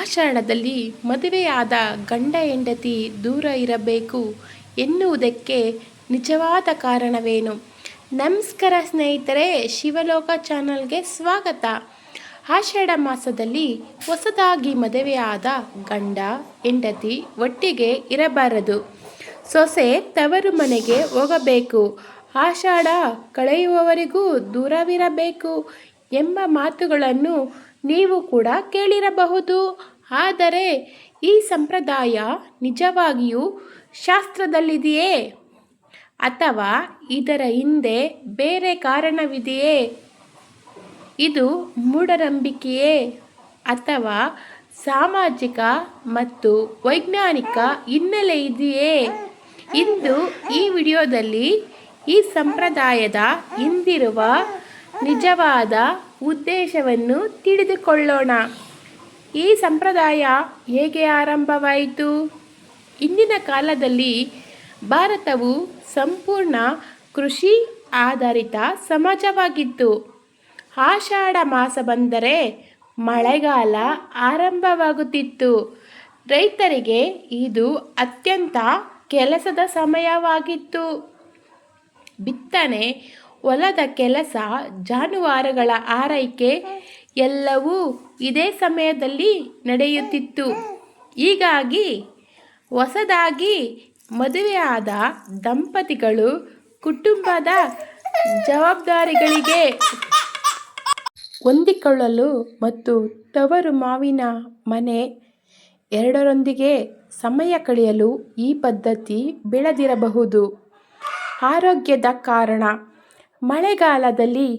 ಆಷಾಢದಲ್ಲಿ ಮದುವೆಯಾದ ಗಂಡ ಹೆಂಡತಿ ದೂರ ಇರಬೇಕು ಎನ್ನುವುದಕ್ಕೆ ನಿಜವಾದ ಕಾರಣವೇನು? ನಮಸ್ಕಾರ ಸ್ನೇಹಿತರೆ, ಶಿವಲೋಕ ಚಾನಲ್ಗೆ ಸ್ವಾಗತ. ಆಷಾಢ ಮಾಸದಲ್ಲಿ ಹೊಸದಾಗಿ ಮದುವೆಯಾದ ಗಂಡ ಹೆಂಡತಿ ಒಟ್ಟಿಗೆ ಇರಬಾರದು. ಸೊಸೆ ತವರು ಮನೆಗೆ ಹೋಗಬೇಕು, ಆಷಾಢ ಕಳೆಯುವವರೆಗೂ ದೂರವಿರಬೇಕು ಎಂಬ ಮಾತುಗಳನ್ನು ನೀವು ಕೂಡ ಕೇಳಿರಬಹುದು. ಆದರೆ ಈ ಸಂಪ್ರದಾಯ ನಿಜವಾಗಿಯೂ ಶಾಸ್ತ್ರದಲ್ಲಿದೆಯೇ ಅಥವಾ ಇದರ ಹಿಂದೆ ಬೇರೆ ಕಾರಣವಿದೆಯೇ? ಇದು ಮೂಢನಂಬಿಕೆಯೇ ಅಥವಾ ಸಾಮಾಜಿಕ ಮತ್ತು ವೈಜ್ಞಾನಿಕ ಹಿನ್ನೆಲೆ ಇದೆಯೇ? ಇಂದು ಈ ವಿಡಿಯೋದಲ್ಲಿ ಈ ಸಂಪ್ರದಾಯದ ಹಿಂದಿರುವ ನಿಜವಾದ ಉದ್ದೇಶವನ್ನು ತಿಳಿದುಕೊಳ್ಳೋಣ. ಈ ಸಂಪ್ರದಾಯ ಹೇಗೆ ಆರಂಭವಾಯಿತು? ಇಂದಿನ ಕಾಲದಲ್ಲಿ ಭಾರತವು ಸಂಪೂರ್ಣ ಕೃಷಿ ಆಧಾರಿತ ಸಮಾಜವಾಗಿತ್ತು. ಆಷಾಢ ಮಾಸ ಬಂದರೆ ಮಳೆಗಾಲ ಆರಂಭವಾಗುತ್ತಿತ್ತು. ರೈತರಿಗೆ ಇದು ಅತ್ಯಂತ ಕೆಲಸದ ಸಮಯವಾಗಿತ್ತು. ಬಿತ್ತನೆ, ಹೊಲದ ಕೆಲಸ, ಜಾನುವಾರುಗಳ ಆರೈಕೆ ಎಲ್ಲವೂ ಇದೇ ಸಮಯದಲ್ಲಿ ನಡೆಯುತ್ತಿತ್ತು. ಹೀಗಾಗಿ ಹೊಸದಾಗಿ ಮದುವೆಯಾದ ದಂಪತಿಗಳು ಕುಟುಂಬದ ಜವಾಬ್ದಾರಿಗಳಿಗೆ ಹೊಂದಿಕೊಳ್ಳಲು ಮತ್ತು ತವರು ಮಾವಿನ ಮನೆ ಎರಡರೊಂದಿಗೆ ಸಮಯ ಕಳೆಯಲು ಈ ಪದ್ಧತಿ ಬೆಳೆದಿರಬಹುದು. ಆರೋಗ್ಯದ ಕಾರಣ. ಮಳೆಗಾಲದಲ್ಲಿ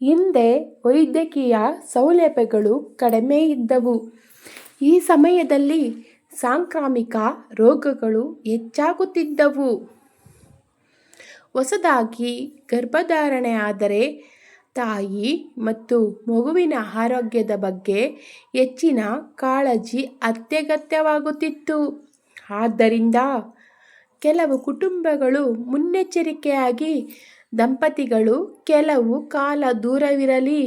ಹಿಂದೆ ವೈದ್ಯಕೀಯ ಸೌಲಭ್ಯಗಳು ಕಡಿಮೆ ಇದ್ದವು. ಈ ಸಮಯದಲ್ಲಿ ಸಾಂಕ್ರಾಮಿಕ ರೋಗಗಳು ಹೆಚ್ಚಾಗುತ್ತಿದ್ದವು. ಹೊಸದಾಗಿ ಗರ್ಭಧಾರಣೆ ಆದರೆ ತಾಯಿ ಮತ್ತು ಮಗುವಿನ ಆರೋಗ್ಯದ ಬಗ್ಗೆ ಹೆಚ್ಚಿನ ಕಾಳಜಿ ಅತ್ಯಗತ್ಯವಾಗುತ್ತಿತ್ತು. ಆದ್ದರಿಂದ ಕೆಲವು ಕುಟುಂಬಗಳು ಮುನ್ನೆಚ್ಚರಿಕೆಯಾಗಿ ದಂಪತಿಗಳು ಕೆಲವು ಕಾಲ ದೂರವಿರಲಿ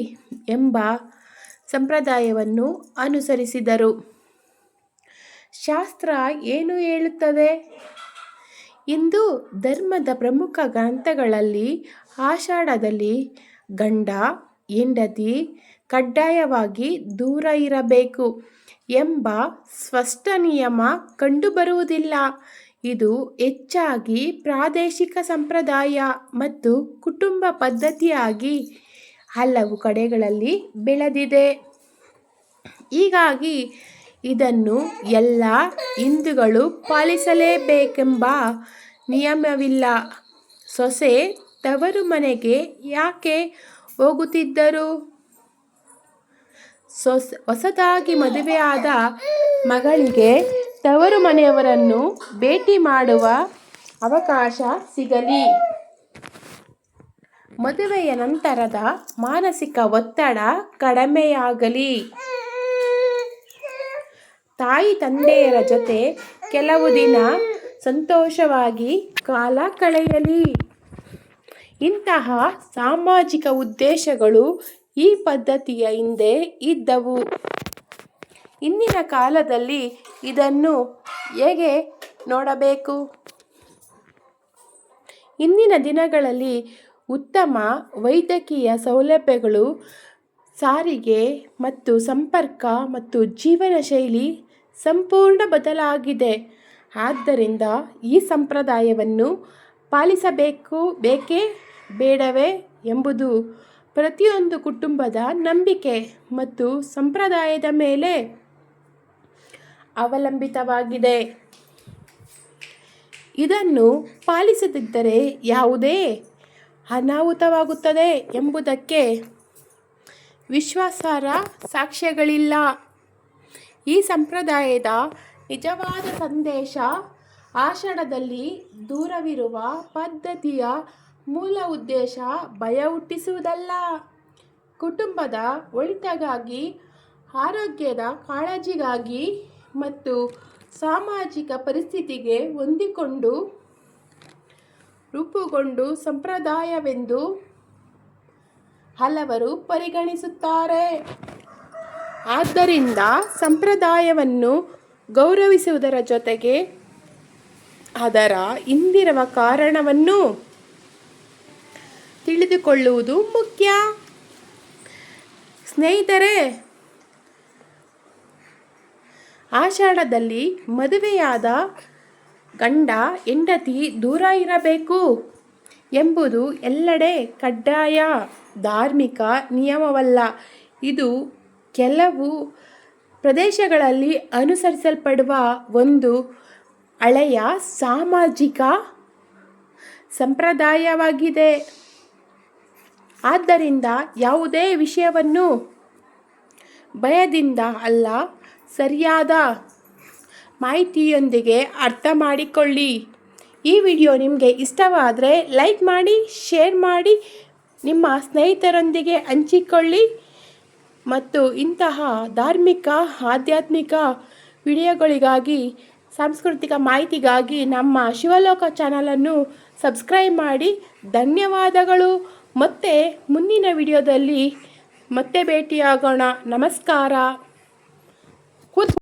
ಎಂಬ ಸಂಪ್ರದಾಯವನ್ನು ಅನುಸರಿಸಿದರು. ಶಾಸ್ತ್ರ ಏನು ಹೇಳುತ್ತದೆ? ಹಿಂದೂ ಧರ್ಮದ ಪ್ರಮುಖ ಗ್ರಂಥಗಳಲ್ಲಿ ಆಷಾಢದಲ್ಲಿ ಗಂಡ ಹೆಂಡತಿ ಕಡ್ಡಾಯವಾಗಿ ದೂರ ಇರಬೇಕು ಎಂಬ ಸ್ಪಷ್ಟ ನಿಯಮ ಕಂಡುಬರುವುದಿಲ್ಲ. ಇದು ಹೆಚ್ಚಾಗಿ ಪ್ರಾದೇಶಿಕ ಸಂಪ್ರದಾಯ ಮತ್ತು ಕುಟುಂಬ ಪದ್ಧತಿಯಾಗಿ ಹಲವು ಕಡೆಗಳಲ್ಲಿ ಬೆಳೆದಿದೆ. ಹೀಗಾಗಿ ಇದನ್ನು ಎಲ್ಲ ಹಿಂದೂಗಳು ಪಾಲಿಸಲೇಬೇಕೆಂಬ ನಿಯಮವಿಲ್ಲ. ಸೊಸೆ ತವರು ಮನೆಗೆ ಯಾಕೆ ಹೋಗುತ್ತಿದ್ದರು? ಹೊಸದಾಗಿ ಮದುವೆಯಾದ ಮಗಳಿಗೆ ತವರು ಮನೆಯವರನ್ನು ಭೇಟಿ ಮಾಡುವ ಅವಕಾಶ ಸಿಗಲಿ, ಮದುವೆಯ ನಂತರದ ಮಾನಸಿಕ ಒತ್ತಡ ಕಡಿಮೆಯಾಗಲಿ, ತಾಯಿ ತಂದೆಯರ ಜೊತೆ ಕೆಲವು ದಿನ ಸಂತೋಷವಾಗಿ ಕಾಲ ಕಳೆಯಲಿ. ಇಂತಹ ಸಾಮಾಜಿಕ ಉದ್ದೇಶಗಳು ಈ ಪದ್ಧತಿಯ ಹಿಂದೆ ಇದ್ದವು. ಇಂದಿನ ಕಾಲದಲ್ಲಿ ಇದನ್ನು ಹೇಗೆ ನೋಡಬೇಕು? ಇಂದಿನ ದಿನಗಳಲ್ಲಿ ಉತ್ತಮ ವೈದ್ಯಕೀಯ ಸೌಲಭ್ಯಗಳು, ಸಾರಿಗೆ ಮತ್ತು ಸಂಪರ್ಕ ಮತ್ತು ಜೀವನ ಶೈಲಿ ಸಂಪೂರ್ಣ ಬದಲಾಗಿದೆ. ಆದ್ದರಿಂದ ಈ ಸಂಪ್ರದಾಯವನ್ನು ಪಾಲಿಸಬೇಕು ಬೇಕೇ ಬೇಡವೇ ಎಂಬುದು ಪ್ರತಿಯೊಂದು ಕುಟುಂಬದ ನಂಬಿಕೆ ಮತ್ತು ಸಂಪ್ರದಾಯದ ಮೇಲೆ ಅವಲಂಬಿತವಾಗಿದೆ. ಇದನ್ನು ಪಾಲಿಸದಿದ್ದರೆ ಯಾವುದೇ ಅನಾಹುತವಾಗುತ್ತದೆ ಎಂಬುದಕ್ಕೆ ವಿಶ್ವಾಸಾರ್ಹ ಸಾಕ್ಷ್ಯಗಳಿಲ್ಲ. ಈ ಸಂಪ್ರದಾಯದ ನಿಜವಾದ ಸಂದೇಶ ಆಷಾಢದಲ್ಲಿ ದೂರವಿರುವ ಪದ್ಧತಿಯ ಮೂಲ ಉದ್ದೇಶ ಭಯ ಹುಟ್ಟಿಸುವುದಲ್ಲ, ಕುಟುಂಬದ ಒಳಿತಿಗಾಗಿ, ಆರೋಗ್ಯದ ಕಾಳಜಿಗಾಗಿ ಮತ್ತು ಸಾಮಾಜಿಕ ಪರಿಸ್ಥಿತಿಗೆ ಹೊಂದಿಕೊಂಡು ರೂಪುಗೊಂಡ ಸಂಪ್ರದಾಯವೆಂದು ಹಲವರು ಪರಿಗಣಿಸುತ್ತಾರೆ. ಆದ್ದರಿಂದ ಸಂಪ್ರದಾಯವನ್ನು ಗೌರವಿಸುವುದರ ಜೊತೆಗೆ ಅದರ ಹಿಂದಿರುವ ಕಾರಣವನ್ನು ತಿಳಿದುಕೊಳ್ಳುವುದು ಮುಖ್ಯ. ಸ್ನೇಹಿತರೆ, ಆಷಾಢದಲ್ಲಿ ಮದುವೆಯಾದ ಗಂಡ ಹೆಂಡತಿ ದೂರ ಇರಬೇಕು ಎಂಬುದು ಎಲ್ಲೆಡೆ ಕಡ್ಡಾಯ ಧಾರ್ಮಿಕ ನಿಯಮವಲ್ಲ. ಇದು ಕೆಲವು ಪ್ರದೇಶಗಳಲ್ಲಿ ಅನುಸರಿಸಲ್ಪಡುವ ಒಂದು ಹಳೆಯ ಸಾಮಾಜಿಕ ಸಂಪ್ರದಾಯವಾಗಿದೆ. ಆದ್ದರಿಂದ ಯಾವುದೇ ವಿಷಯವನ್ನು ಭಯದಿಂದ ಅಲ್ಲ, ಸರಿಯಾದ ಮಾಹಿತಿಯೊಂದಿಗೆ ಅರ್ಥ ಮಾಡಿಕೊಳ್ಳಿ. ಈ ವಿಡಿಯೋ ನಿಮಗೆ ಇಷ್ಟವಾದರೆ ಲೈಕ್ ಮಾಡಿ, ಶೇರ್ ಮಾಡಿ, ನಿಮ್ಮ ಸ್ನೇಹಿತರೊಂದಿಗೆ ಹಂಚಿಕೊಳ್ಳಿ. ಮತ್ತು ಇಂತಹ ಧಾರ್ಮಿಕ ಆಧ್ಯಾತ್ಮಿಕ ವಿಡಿಯೋಗಳಿಗಾಗಿ, ಸಾಂಸ್ಕೃತಿಕ ಮಾಹಿತಿಗಾಗಿ ನಮ್ಮ ಶಿವಲೋಕ ಚಾನಲನ್ನು ಸಬ್ಸ್ಕ್ರೈಬ್ ಮಾಡಿ. ಧನ್ಯವಾದಗಳು. ಮತ್ತೆ ಮುಂದಿನ ವಿಡಿಯೋದಲ್ಲಿ ಮತ್ತೆ ಭೇಟಿಯಾಗೋಣ. ನಮಸ್ಕಾರ.